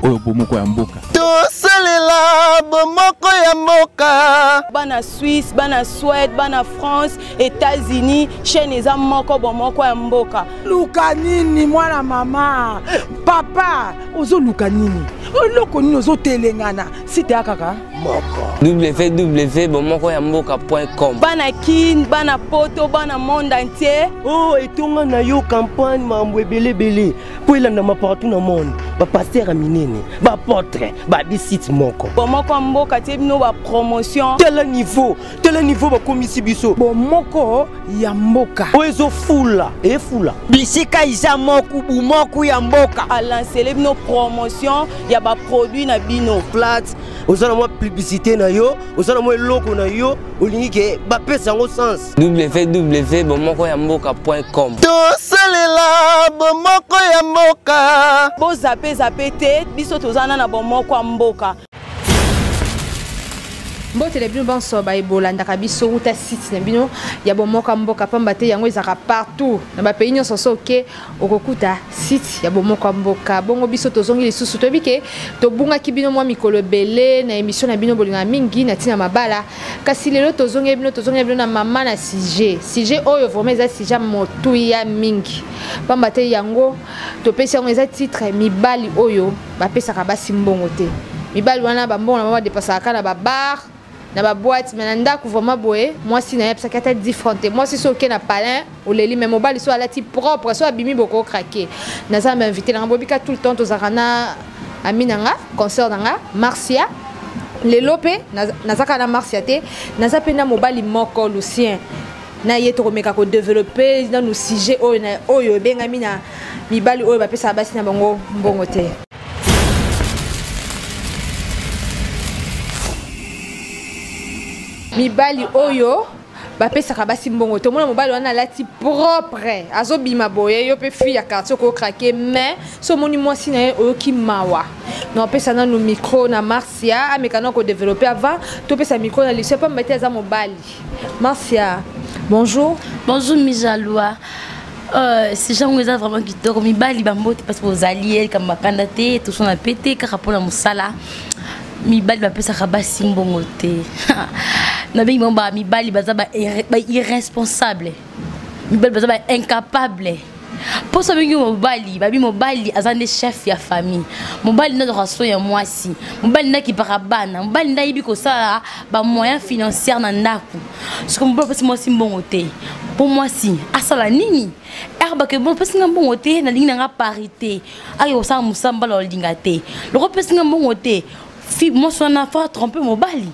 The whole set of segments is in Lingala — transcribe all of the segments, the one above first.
oyo bomoko ya mboka. Tosalela bomoko ya mboka. Bana Suisse, bana Suède, bana France, États-Unis, chaîne eza moko bomoko ya mboka. Luka nini mwana mama? Papa, ozo luka nini? Oloko nini ozo telengana? Site akaka moko. www.bomokoyamboka.com. Bana Kin, bana Poto, bana monde entier. Oh, etonga na yo campagne mambo ebele. Po ilanda ma partout na monde. Ba pasteur aminene, ba portrait, ba bisit moko. Bomoko ya mboka tie bino ba promotion. Tel niveau ba komisi biso. Bomoko ya mboka. Oezo fula, fula. Bisika isa moku bomoko ya mboka. A lancer bino promotion ya ba produit na bino. Flat, ozana mo publicité na yo, ozana mo eloko na yo, olingi ke ba pesa ngo sens. www.bomokoyamboka.com. Tosalela bomoko ya mboka. Bo zape te biso tozana na bomoko ya mboka. Mbotele bino banso ba ebolandaka biso uta site na bino ya bomoko mboka pamba te yango ezaka partout na ba pays nyonso soke okokuta site ya bomoko mboka bongo biso tozongi lisusu tobike tobungaki bino mwa mikolo belé na émission na bino bolinga mingi na tina mabala kasi lelo tozongi bino na mama na sujet oyo vraiment eza sujet motuya mingi pamba te yango topesi yango eza titre mibali oyo bapesaka basi mbongo te mibali wana bambongo na mama depasaka na babar na ba boîte mais nanda ko vraiment boye moi si na yepsa kata 10 francs moi si so ke na palin ou les mais mobile so alati propre so abimi boko craquer na za m'inviter na bobika tout le temps to zakana aminanga concert nanga Marcia le lope na zakana Marcia te na za pena mobile moko Lucien na yeto komeka ko développer dans nos sujets oyo benga mina mibali oyo ba pesa basi na bango mbongo te. Mibali oyo bapesaka basi mbongo te mona mobali wana lati propre azobima boye yo pe fille ya quartier ko craquer mais so moni mwasi na ye oyoki mawa na pesa na no micro na Marcia amekana ko développer avant to pesa micro na lycée pas mbete za mobali Marcia bonjour Mizalwa ces gens ont vraiment qui dorment mibali bambote parce que aux alliés comme makandate tout son a pété car pour la musala mibali bapesaka basi mbongo te na bingi mba mibali baza ba irresponsable mibali baza ba incapable pour ça bingi mobali azande chef ya famille mobali na raso ya mwasi mobali na ki parabana mobali na yibi ko sala ba moyen financier na ndaku ce que mobali pesi mwasi mbongo te pour mwasi asala nini erba ke bon pesi mbongo te na linga nga parité ayo sa musamba lo linga te lo pesi mbongo te moi je n'ai pas trompé mon bali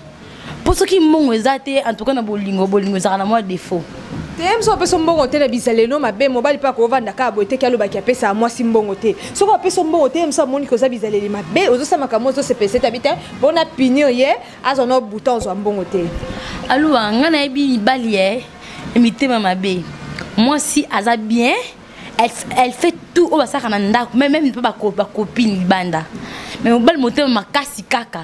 pour ce qui m'ont exaté en tout cas na bolingo ça na moi défaut tem so peso mbongo te na bizaleno mabe mobali pa ko vanda ka bote kalo ba ki apesa moi si mbongo te so ko peso mbongo te msa moni ko za bizaleli mabe ozo sama ka mozo se pese tabita bona pinir ye azono bouton zo mbongo te alwa ngana ebi bali e mitema mabe moi si aza bien elle fait tout au ça kana ndako même pas ba copine banda mais mon bal moteur makasi kaka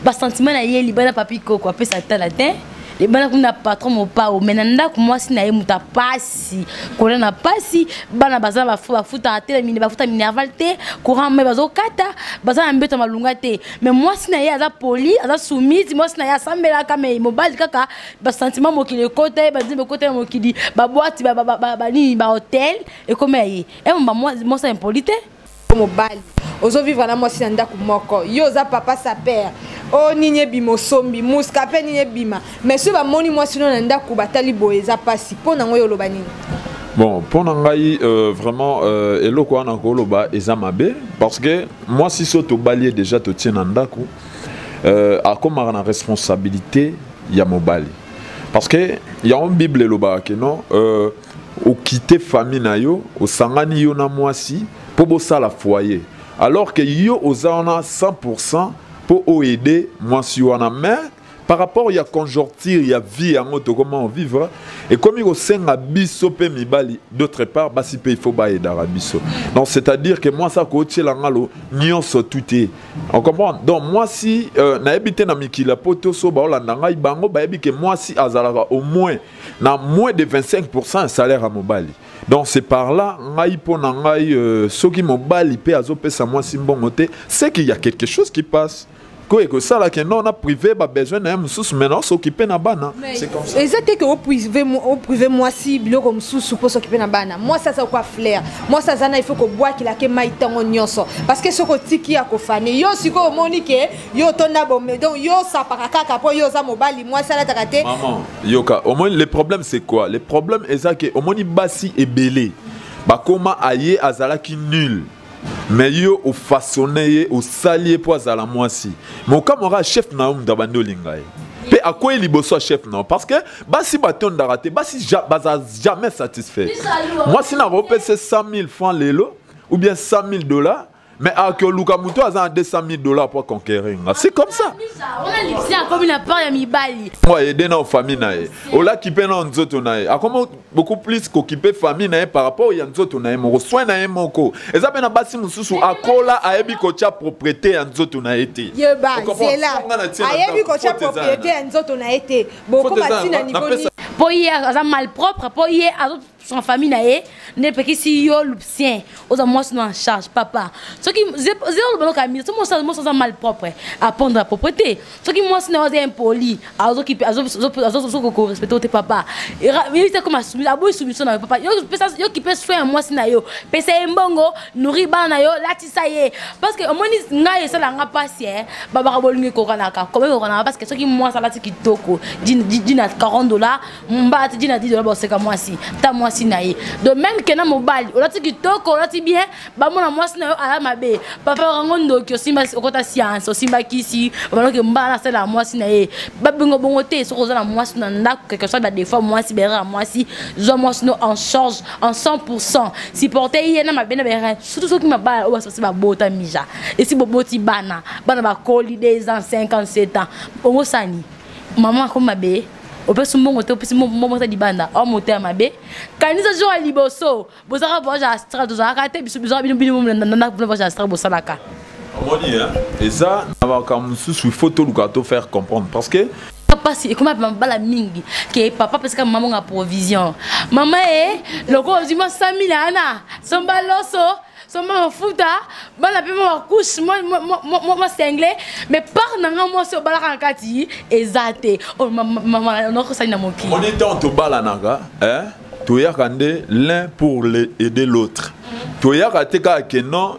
ba sentiment na ye libana papi koko apesa tala te les bana kuna patron mo pa o menanda ko moi si na ye muta pasi ko na pasi bana baza ba futa tele mini ba futa minerval te courant me bazo kata baza mbeta malunga te mais moi si na ye aza poli aza soumise moi si na ye asambela ka me mobile kaka ba sentiment mo kile côté ba dime côté mo kidi ba boîte ba ni ba hôtel et comme ye et moi c'est impolite mobile ozo vivre na moi si ndako moko yo za papa sa père o ninye bimo sombi muska pe ninye bima mais so ba moni moi sino na ndako batali boeza pasi pona ngoyo loba nini bon pona ngai vraiment eloko wana ko loba eza mabe parce que moi si so to balier déjà to tient na ndako a comme na responsabilité ya mobali parce que il y a une bible loba que non au quitter famille na yo au sangani yo na mwasi pour bosala la foyer alors que yo ozana 100% pour aider moi si wana mais par rapport à conjoncture, il y a vie, comment vivre. Et comme il y a 5 abisso pe mibali, d'autre part, bah, si il faut bailler d'arabisso. Donc, c'est-à-dire que moi, ça, coach l'angalo, nion so tout est. On comprend? Donc, moi, si, na habité na mikila poto so ba olandanga ibango, bah, que moi, si, azalaga au moins, na moins de 25% salaire à mobali. Donc, c'est par là, ngai po na ngai, ceux qui mobali pe azo pe sa moi si bon moté, c'est qu'il y a quelque chose qui passe. Que ça là que non on a privé bah besoin d'un sous maintenant s'occuper na bana c'est comme ça exactement que au privé moi si bilo comme sous pour s'occuper na bana moi ça quoi flair moi ça zana il faut que bois qu'il a que maïtango nyonso parce que ce que tiki a ko fane yo siko monique yo tonda bombe donc yo ça parakaka po yo za mobali moi ça la takate maman yoka au moins le problème c'est quoi le problème est ça que au moins basi est belé bah comment ailler azala qui nul. Mais yo au façonné au salier pour azala moi si mon camarade chef na d'abando lingaye pe à quoi il bosso chef non parce que bah si baton d'araté bah si jamais satisfait moi si na repé c'est 100 000 francs lelo ou bien 100 000 $. Mais à que Luka Muto a 200 000 $ pour conquérir. C'est comme ça. On a l'ipsé comme une part de mi bali. Moi, aider dans la famille. On l'a qui peine en zoto. Comment beaucoup plus qu'occuper famille par rapport à zoto. Mon soin n'a mon co. Et ça, ben a bâti mon sous à cola à ebi kocha propriété en zoto na été. C'est là. À ebi kocha propriété en zoto na été. Beaucoup bâti na niveau. Pour y avoir malpropre, pour y avoir son famille naé, ne peut que si yo l'opsien, aux amours sont en charge, papa. Ce qui zéro le bon camille, tout le monde sont malpropre à prendre la propriété. Ce qui moi sont impoli, à occuper, à respecter tes papa. Et c'est comme la bonne soumission dans papa. Yo qui peut soin moi si na yo, pèse mbongo, nourrir bana yo, là tu ça y est. Parce que au moins nga ça la nga passer, baba bolingi ko kanaka. Comment on a parce que ce qui moi ça là qui toko, dina $40, mba dina $10 bon c'est comme moi si. Ta moi si naïe. De même que na mobile, on a dit toko, on a dit bien, bah mon moi si na ala mabe. Papa rangondo ki osimba okota science, osimba kisi, bah que mba na c'est la moi si naïe. Ba bingo bongote so koza na moi si na ndako quelque chose ba des fois moi si bera moi si zo moi si en charge en 100%. Si porter hier na mabe na bera, surtout ceux qui m'a ba o so ba bota mija. Et si boboti bana ba coli des ans 57 ans. Ongo sani. Maman comme mabe au peut son bon côté mon di banda au moteur mabe kanisa jo aliboso bozaka boja astra dozaka te biso bino na boja astra bosalaka omoni hein et ça va comme sous photo lukato faire comprendre parce que papa si comment bala mingi que papa parce que maman a provision maman le gros dis moi 100 000 ana son baloso son maman futa bala pe moi couche moi singlé mais par nanga moi so bala kankati ezate oh maman on ko sani na moki on est dans to bala nanga hein to yakande l'un pour aider l'autre to yakate ka que non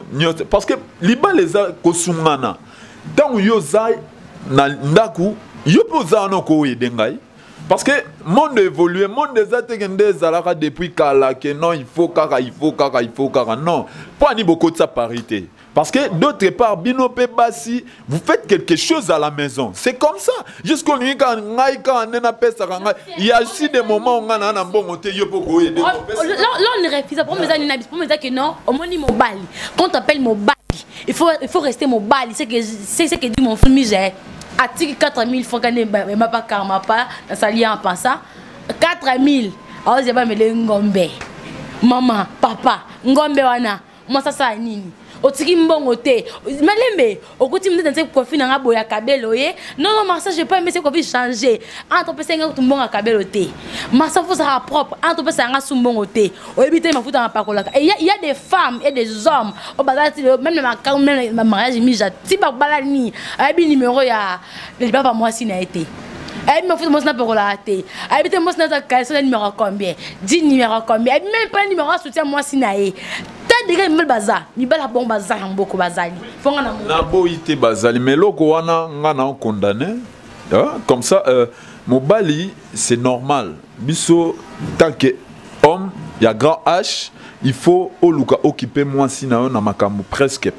parce que liba les kosungana tant yo za na ndaku yo poza no ko aider ngai. Parce que le monde évolue, le monde des athées depuis kala que non, il faut kaka, non. Pas ni beaucoup de sa parité. Parce que d'autre part, Binope Bassi, vous faites quelque chose à la maison. C'est comme ça. Jusqu'au nuit quand il y a aussi des moments où on a un bon côté, il faut aider. Là, on refuse. Pour me dire que non, au moins mon bali. Quand on appelle mon bali, il faut rester mon bali. C'est ce que dit mon frère. Article 4 000 francs, je m'a pas karma pas, ça lié en passant. 4 000, alors je vais me le ngombe. Maman, papa, ngombe wana, moi ça nini. Otiki mbongo te. Malembe, okoti mde dans cette coiffure na boya kabelo ye. Non ça je pas mais c'est coiffure changer. Entre pesa nga tumbonga kabelo te. Massa faut ça propre. Entre pesa nga sumbongo te. O ebite mafuta na pakola. Et il y a des femmes et des hommes au bazati même ma mariage mija ti ba balani. Abi numéro ya le papa moi si na été. Elle me fout mon snap pour la rater. Elle me montre notre numéro combien 10 numéro combien. Elle même pas numéro soutien moi si naé. T'as déjà une bazar. Ni bala bon bazar en beaucoup bazali. Faut nga na boité bazali mais loko wana ngana condamné. Comme ça mobali c'est normal. Biso tant que homme, il y a grand H, il faut oluka occuper moi si na makambo presque.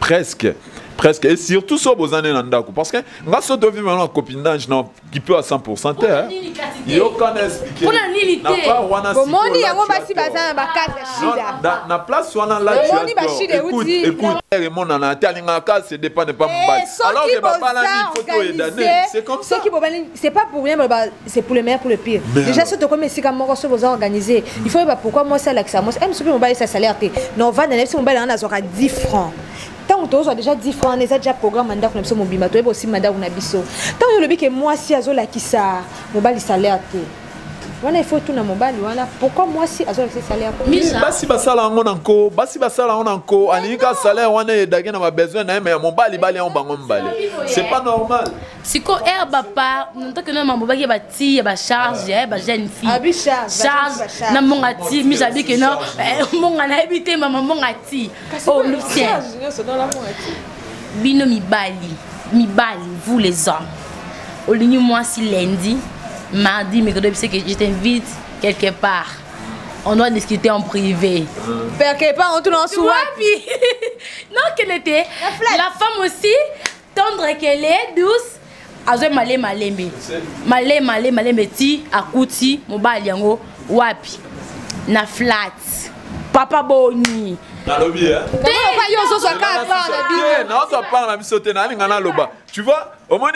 Et surtout sur vos années parce que nga so devine maintenant copinage non qui peut à 100% yo quand expliquer Pour la nilité. Bomoni yango basi bazana bakata shida. Na place wana là écoute mon nana talinga c'est dépend de pas mbali. Alors que papa là il faut tout aider. C'est comme ça. C'est pas pour rien c'est pour le meilleur pour le pire. Déjà ce comme si comme moi vous organiser. Il faut pas pourquoi moi ça l'accès moi aime souper mon bail ça salaire non va dans si mon bail on a 10 francs. Tant que tu as déjà 10 francs, on a déjà programme mandat qu'on a besoin mobile, tu as aussi mandat on a besoin. Tant que le but que moi si azola qui ça, mobile salaire té. Voilà il faut tout na mobile voilà. Pourquoi moi si azola qui salaire? Basi basala on encore, basi basala on encore. Anika salaire on est d'ailleurs on a besoin na mais mobile bali on bango mbali. C'est pas normal. Siko herba pa, nto que non mobile ba ti ba charge, ba jeune fille. Abi charge na monga ti mi jabi que non monga na habité maman monga ti. Oh Lucien. Bino mi bali vous les hommes. Au ligne moi si lundi, mardi, mercredi c'est que je t'invite quelque part. On doit discuter en privé. Quelque part on tourne en soi. Non qu'elle était la femme aussi tendre qu'elle est douce. Azo malé ti akuti mobile yango wapi na flat papa boni na lobby hein tu vois au moins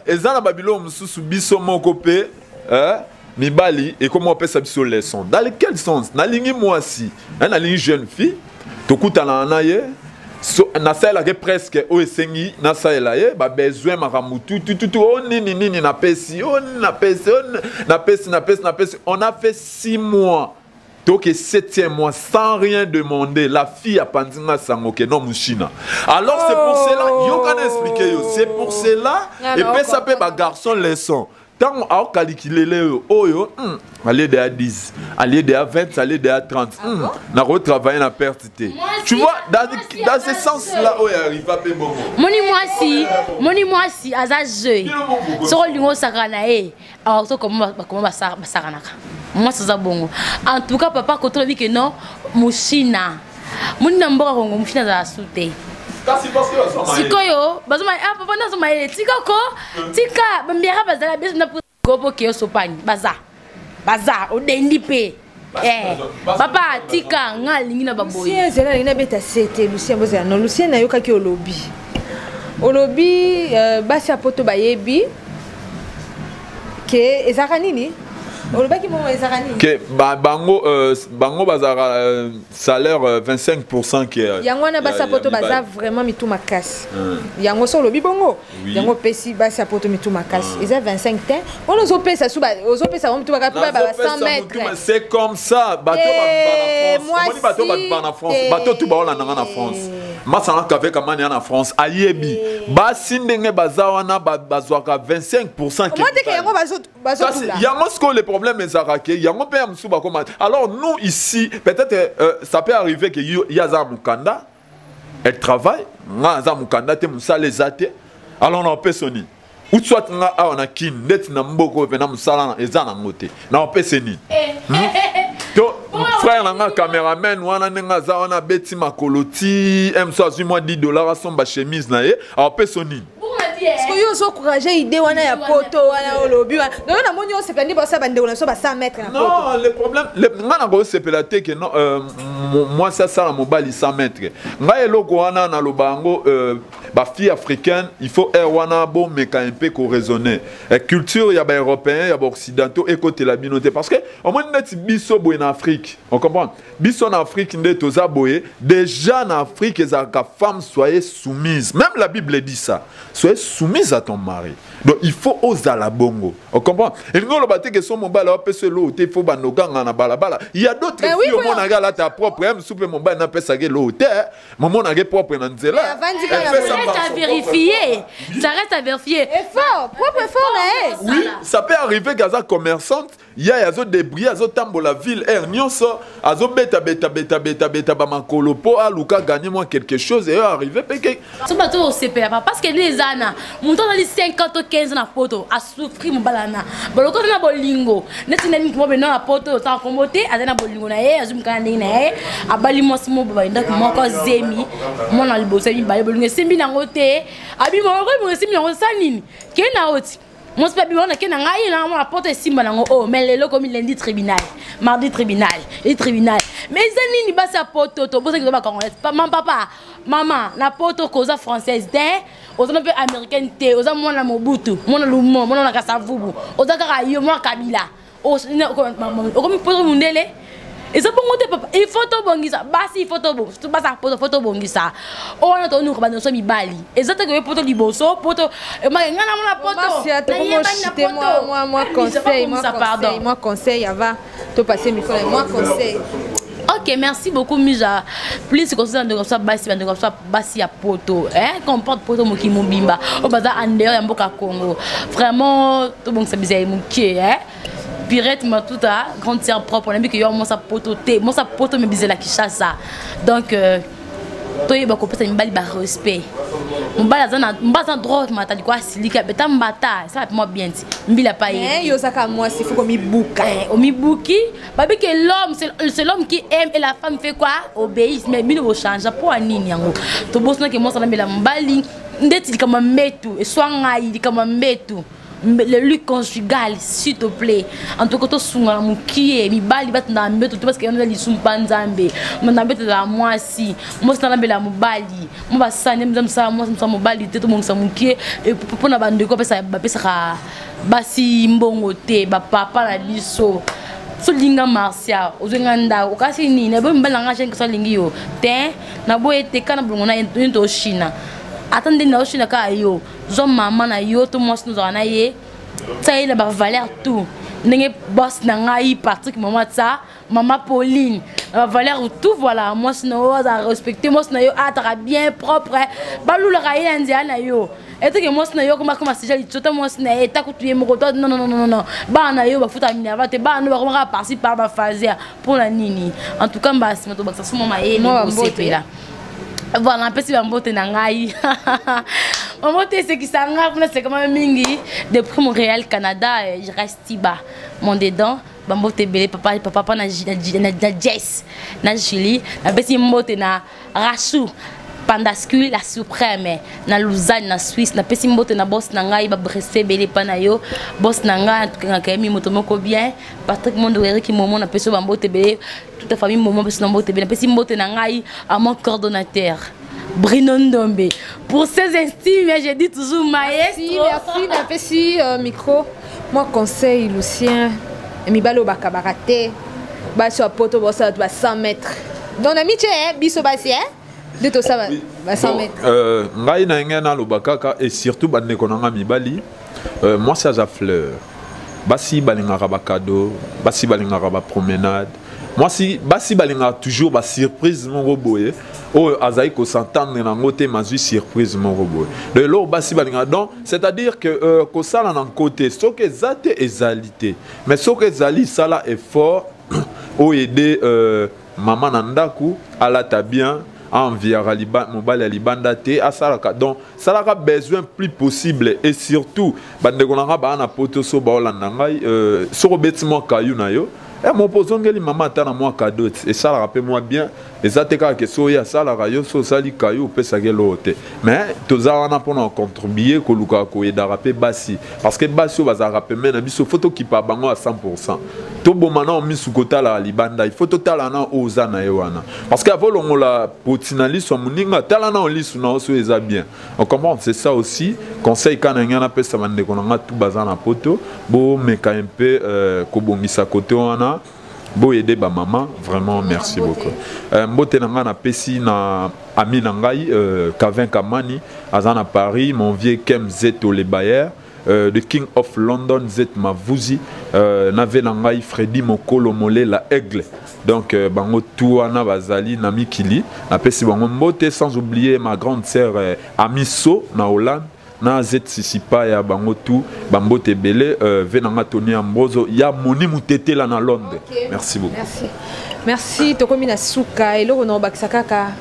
ezana babilo mususu biso moko pe mibali et comment on peut s'habiller leçon dans quel sens na lingi moi si na lingi jeune fille tokutana naye so na sala ke presque o esengi na sala ye ba besoin maramutu tout on nini na pesi on a fait 6 mois donc 7e mois sans rien demander la fille a pandinga sangoke non mushina alors c'est pour cela yo kan expliquer yo c'est pour cela et puis ça peut ba garçon leçon tant à calculer les oyo aller de à 10 aller de à 20 aller de à 30 na retravailler na pertité tu vois dans ce sens là où arrive pas peu bon moni moi si aza jeu so lingo sakana alors so comment basakanaka moi ça bongo en tout cas papa quand on dit que non mushina moni na mboka kongo mushina za sute sikoyo bazoma papa na zoma tika ko tika bambiaka bazala beso na gopo ke sopani baza odendi pe papa tika ngalingi na baboyi Lucien zela lingi na beta sete Lucien bozela non Lucien na yoka ki olobi basi apoto bayebi ke ezaka nini olobaki mo ezaka nini ke bango bazara salaire 25% qui est yango na basi apoto baza vraiment mitu makasi yango so olobi bongo yango pesi basi apoto mitu makasi eza 25 te on ozopesa suba ozopesa mitu makasi ba 100 mètres c'est comme ça bato ba na France bato tu ba ona na France masana kafe kamani na France ayebi basi ndenge baza wana bazwaka 25% qui moi te ke yango bazo yango sko le problème est araké yango pe amsuba comme alors nous ici peut-être ça peut arriver que yaza mukanda elle travaille nga za mukanda te musale zate alors on peut soni ou soit nga on a kin net na mboko pe na musala ezana ngote na on peut seni to frère nga cameraman wana nga za wana beti makoloti m so moi $10 son ba chemise na ye on peut soni parce que yo so courager idée wana ya poto wana olobi wana donc na moni on se pendi ba sa bande on so ba 100 mètres na poto non le problème nga na go se pelate que non moi ça la mobile 100 mètres nga eloko wana na lobango ba fille africaine il faut wana bon mais quand un peu ko raisonner culture ya ba européen ya ba occidentaux et côté la minoté parce que au moins net biso boy en Afrique on comprend biso en Afrique nde toza boye déjà en Afrique les femmes soyez soumises même la Bible dit ça soyez soumise à ton mari. Donc il faut oser la bongo. On comprend? Et nous le bâti que son mobile a pèse l'eau, il faut banoganga na balabala. Il y a d'autres filles au monde là ta propre même soupe mobile n'a pas sagé l'eau. Maman n'a pas propre dans zela. Ça reste à vérifier. Ça reste à vérifier. Fort, propre fort là. Oui, ça peut arriver qu'à commerçante, il y a des débris, des tambo la ville air nyonso, azo beta ba makolo po a luka gagner moi quelque chose et arriver péké. Ce bateau au CPA parce que les ana, mon temps dans les 50 15 na poto a souffrir mon balana. Boloko na bolingo. Netina ni mo beno na poto ta komote azana bolingo na ye azum kana na ye abali mo simo baba ndak moko zemi mo na libosa mi baye bolingo simbi na ngote abi mo ko mo simbi na ngosa nini ke na oti Moi c'est pas bien on a qu'un ngai là on a porté simba nango oh mais les locaux lundi tribunal mardi tribunal et tribunal mais ça ni basa poto to bosa ki ba congolais papa maman la poto cause française des aux peu américaine té aux mona Mobutu mona Lumumba mona Kasavubu aux kaka yo moi Kabila au comme poto mundele et ça pour monter papa il faut to bongisa basi photo bon tout basa photo bongisa on a tonu ko ba no so mi bali et ça que poto liboso poto ma ngana mona poto moi conseil avant to passer micro moi conseil. Ok, merci beaucoup Mija. Plus que ça de ça basi à poto, hein, comporte poto moki mobimba. Au bazar andeur ya mboka Congo. Vraiment tout bon ça bizarre moki, hein. Pirate ma tout à grande terre propre, on a vu que yo moi ça poto té, moi ça poto me bizarre la Kinshasa. Donc toi il va compter une balle respect. Mbala droit mata di kwa silika beta mbata ça va moi bien dit mbila pa yé yo saka moi c'est faut comme ibuka au mibuki babi que l'homme c'est l'homme qui aime et la femme fait quoi obéit mais mine au change pour nini yango to bosna que moi ça mbela mbali ndeti kama metu et soit ngai kama metu le lutte conjugal s'il te plaît en tout cas to sunga mukie mi bali batna metu parce que on a li sumpanzambe on a betu la moi si moi ça mbela mobali mo ba sane mzamsa moi ça mobali te to mo ça mukie et pour na bande ko pesa ka basi mbongo te ba papa la biso so linga martial ozenga nda okasi ni na bo mbala nga chenga so lingi yo te na bo ete kana bulungu na into China attendez na China ka yo zo maman na yo to mo sino na ye ça il ba valeur tout ndenge boss na ngai Patrick maman ça maman Pauline valeur tout voilà moi sino za respecter moi sino yo atara bien propre balu la raïa indiana yo et que moi sino yo comme si j'ai tout moi sino eta ko tuer mo non ba na yo ba futa mina va te ba no ba comme passer par ba fazer pour la nini en tout cas ba sino to ba ça suma maé négocier là. Voilà un peu si bambote nangai. Bambote c'est qui s'engage c'est comme mingi depuis Montréal Canada je reste Tiba mon dedans bambote belé papa na Jess na Julie un peu si mbote na Rachou Pandascule la suprême na Lausanne na Suisse na pesi mbote na boss nangai ba bresse belé panayo boss nangai ka mi moto moko bien Patrick Mondo Eric Momo na pesi bambote belé toute la famille Momo pesi mbote belé pesi mbote nangai à mon coordonnateur Bruno Ndombe pour ses estimes j'ai dit toujours maestro merci pesi micro moi conseil Lucien mi balo bakabarate ba sur poto bossa 100 mètres donc amitié biso basi hein de tout ça va 100 mètres ngai na ngena lo bakaka et surtout bande konanga mibali moi ça a fleur basi balingaka ba cadeau basi balingaka ba promenade moi si basi balingaka toujours ba surprise mon roboye o azai ko s'entendre na ngote mazui surprise mon roboye de lo basi balingaka donc c'est-à-dire que ko sala na côté so que zate ezalité mais so que zali sala effort o aider maman nandaku ala ta bien enviara mobile libanda te asalaka donc ça a besoin plus possible et surtout bande konanga ba na poto so ba olanda ngai so betima kayu na yo et mon posongeli maman tana moi cadeau et ça rappelle moi bien les ateka que so ya sala rayo so sali kayu pesa gelote mais toza wana pona contribuer ko luka ko et d'araper basi parce que basi baza rapper mais na biso photo qui pa bango à 100% to bo mana on misu kota la libanda il faut totala na oza na yoana parce que avant la potinali so muninga tala na lisu na so eza bien on comprend c'est ça aussi conseil kana ngana pesa mande konanga tout bazana poto bo meka un peu ko bongisa kote wana bo aider ba maman vraiment merci beaucoup mbote nanga na pesi na ami nangai Kavin Kamani azana Paris mon vieux Kem Zeto le Bayer the King of London Z Mavuzi nave nangai Freddy Mokolo Mole la Aigle donc bango touana bazali na mikili na pesi bango mbote sans oublier ma grande sœur Amiso na Hollande na Z Sisipa ya bango tout bambote belé venanga Tony Ambozo ya moni mutete la na Londres okay. Merci beaucoup merci tokomi na suka eloko na bakisakaka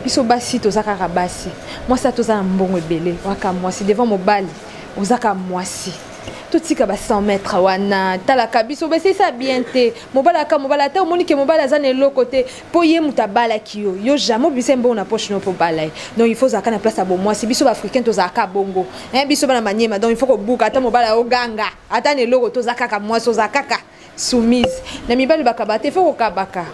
biso basi tozaka basi moi ça toza mbongo belé waka moi si devant mobali ozaka moi si totika ba 100 mètres wana talaka biso ba c'est ça bien te mobala ka mobala ta omoni ke mobala za na eloko te po ye mutabala kiyo yo jamais bisembo na poche no po balai donc il faut zaka na place abo moi si biso ba africain to zaka bongo biso bana manyema donc il faut ko buka ata mobala oganga ata na eloko to zaka ka moi so zaka ka soumise na mibali bakabate faut ko kabaka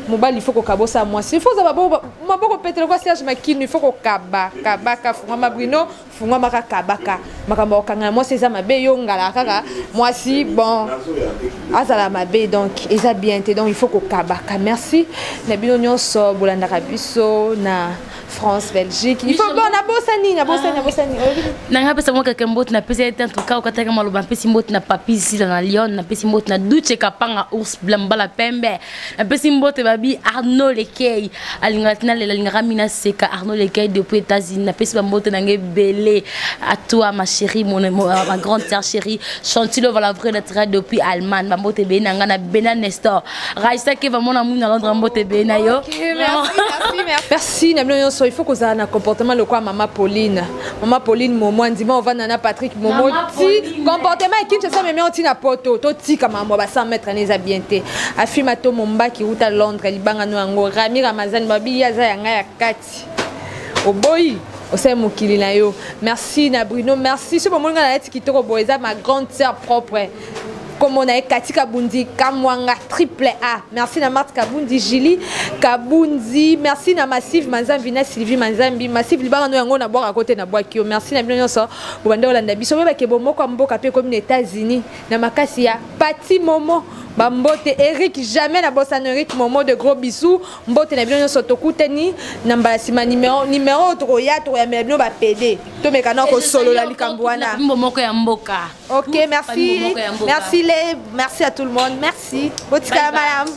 mobali il faut ko kabosa moi il faut za maboko petelo kwa siage makini il faut ko kabaka funga mabrino funga maka kabaka makambo kanga moi c'est ça mabe yo ngala kaka moi si bon azala mabe donc eza bien te donc il faut ko kabaka merci na bino nyonso bolanda biso na France Belgique il faut bon na bosani nanga pesa moi quelqu'un mbot na pesa en tout cas okataka maloba pesa mbot na papi ici dans Lyon na pesa mbot na duche kapanga ours blambala pembe na pesa mbot babi Arnaud Lekey alingatina la lingamina seka Arnaud Lekey depuis États-Unis na pesa mbot na ngebele à toi ma chérie ma grande sœur chérie Chantilo va la vraie lettre depuis Allemagne ma mbot be nanga na Bena Nestor Raisa ke va mon amour na Londres mbot be na yo merci na bino il faut que ça ait un comportement le quoi maman Pauline Momo Ndima on va nana Patrick Momo ti comportement qui se ça mais on tina poto to ti comme moi ba 100 mètres les habienté afima to momba qui route à Londres libanga no ngo Rami Ramazan babi ya za yanga ya kati oboyi osai mokili na yo merci na Bruno merci ce moment na eti kitoko boeza ma grande sœur propre comme on a Kati Kabundi, Kamwanga, triple A. Merci na Marthe Kabundi, Julie Kabundi. Merci na Massive Manzambina, Sylvie Manzambi. Massive Libanga no yango na boire à côté na boire kio. Merci na bino so. Bobanda Olanda biso ba ke bomo ko mboka pe comme les États-Unis. Na makasi ya Pati Momo. Bambote Eric jamais na bossane Eric Momo de gros bisous. Mbote na bino so tokuteni na mbalasima numéro to ya bino ba PD. To mekana ko solo la likambwana. Mbomoko ya mboka. OK, merci. Merci à tout le monde. Merci. Botika madame.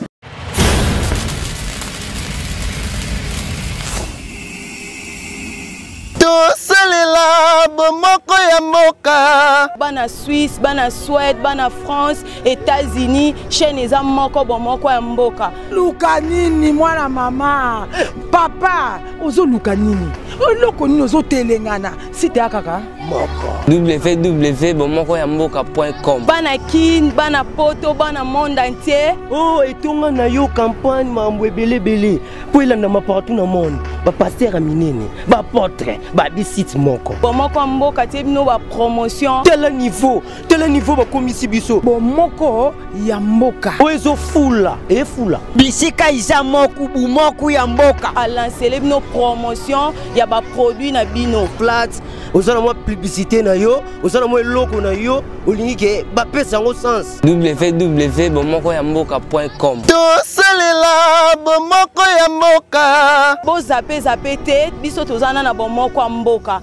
Tosalela bomoko ya mboka bana Suisse bana Suède bana France États-Unis chaîne eza moko bomoko ya mboka luka nini mwana mama papa ozo luka nini oloko nini ozo telengana site akaka moko www.bomokoyamboka.com bana kin bana poto bana monde entier oh etonga na yo campagne mambo ebele po ilanda partout na monde ba pasteur a minene ba apôtre ba bisite moko bomoko mboka te bino ba promotion tel niveau ba komisi biso bomoko ya mboka oezo fula e fula bisika isa moku bomoko ya mboka a lancer bino promotion ya ba produit na bino flat ozana mo publicité na yo ozana mo eloko na yo olingi ke ba pesa ngo sens www.bomokoyamboka.com tosalela bomoko ya mboka bo zape te biso tozana na bomoko mboka